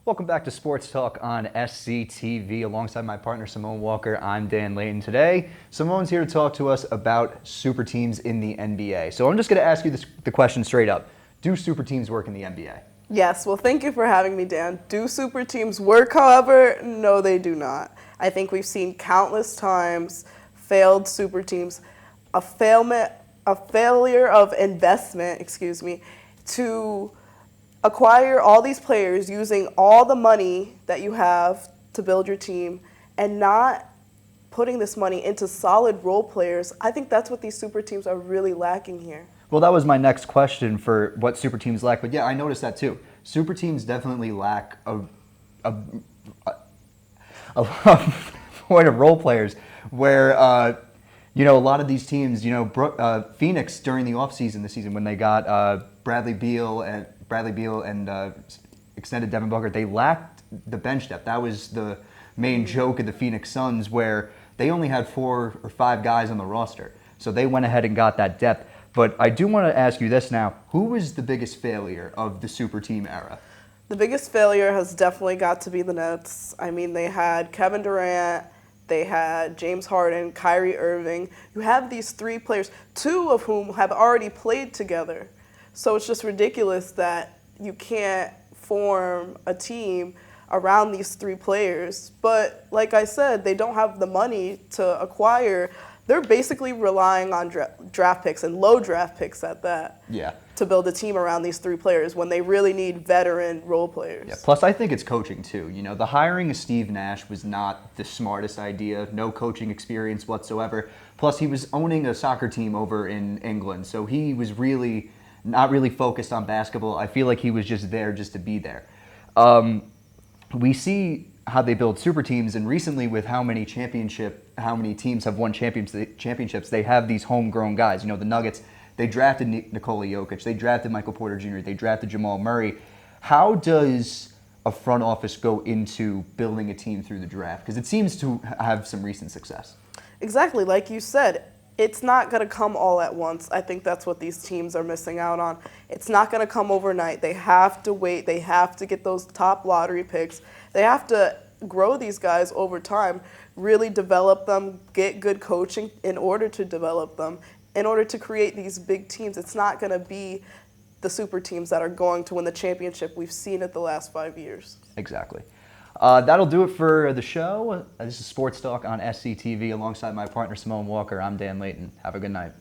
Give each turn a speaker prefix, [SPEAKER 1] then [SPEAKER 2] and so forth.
[SPEAKER 1] Welcome back to Sports Talk on SCTV. Alongside my partner Simone Walker, I'm Dan Layton. Today, Simone's here to talk to us about super teams in the NBA. So I'm just going to ask you the question straight up. Do super teams work in the NBA?
[SPEAKER 2] Yes, well, thank you for having me, Dan. Do super teams work, however? No, they do not. I think we've seen countless times failed super teams, a failure of investment, to acquire all these players using all the money that you have to build your team and not putting this money into solid role players. I think that's what these super teams are really lacking here.
[SPEAKER 1] Well, that was my next question for what super teams lack. But yeah, I noticed that too. Super teams definitely lack a point of role players where, a lot of these teams, Phoenix during the offseason this season when they got Bradley Beal and extended Devin Booker, they lacked the bench depth. That was the main joke of the Phoenix Suns, where they only had 4 or 5 guys on the roster. So they went ahead and got that depth. But I do want to ask you this now. Who was the biggest failure of the super team era?
[SPEAKER 2] The biggest failure has definitely got to be the Nets. I mean, they had Kevin Durant, they had James Harden, Kyrie Irving. You have these 3 players, 2 of whom have already played together. So it's just ridiculous that you can't form a team around these 3 players. But like I said, they don't have the money to acquire. They're basically relying on draft picks and low draft picks at that.
[SPEAKER 1] Yeah.
[SPEAKER 2] To build a team around these 3 players when they really need veteran role players.
[SPEAKER 1] Yeah. Plus, I think it's coaching too. The hiring of Steve Nash was not the smartest idea. No coaching experience whatsoever. Plus, he was owning a soccer team over in England, so he was really not really focused on basketball. I feel like he was just there just to be there. We see how they build super teams, and recently with how many teams have won championships, they have these homegrown guys. The Nuggets, they drafted Nikola Jokic, they drafted Michael Porter Jr., they drafted Jamal Murray. How does a front office go into building a team through the draft? Because it seems to have some recent success.
[SPEAKER 2] Exactly, like you said, it's not going to come all at once. I think that's what these teams are missing out on. It's not going to come overnight. They have to wait. They have to get those top lottery picks. They have to grow these guys over time, really develop them, get good coaching in order to develop them, in order to create these big teams. It's not going to be the super teams that are going to win the championship. We've seen it the last 5 years.
[SPEAKER 1] Exactly. That'll do it for the show. This is Sports Talk on SCTV alongside my partner Simone Walker. I'm Dan Layton. Have a good night.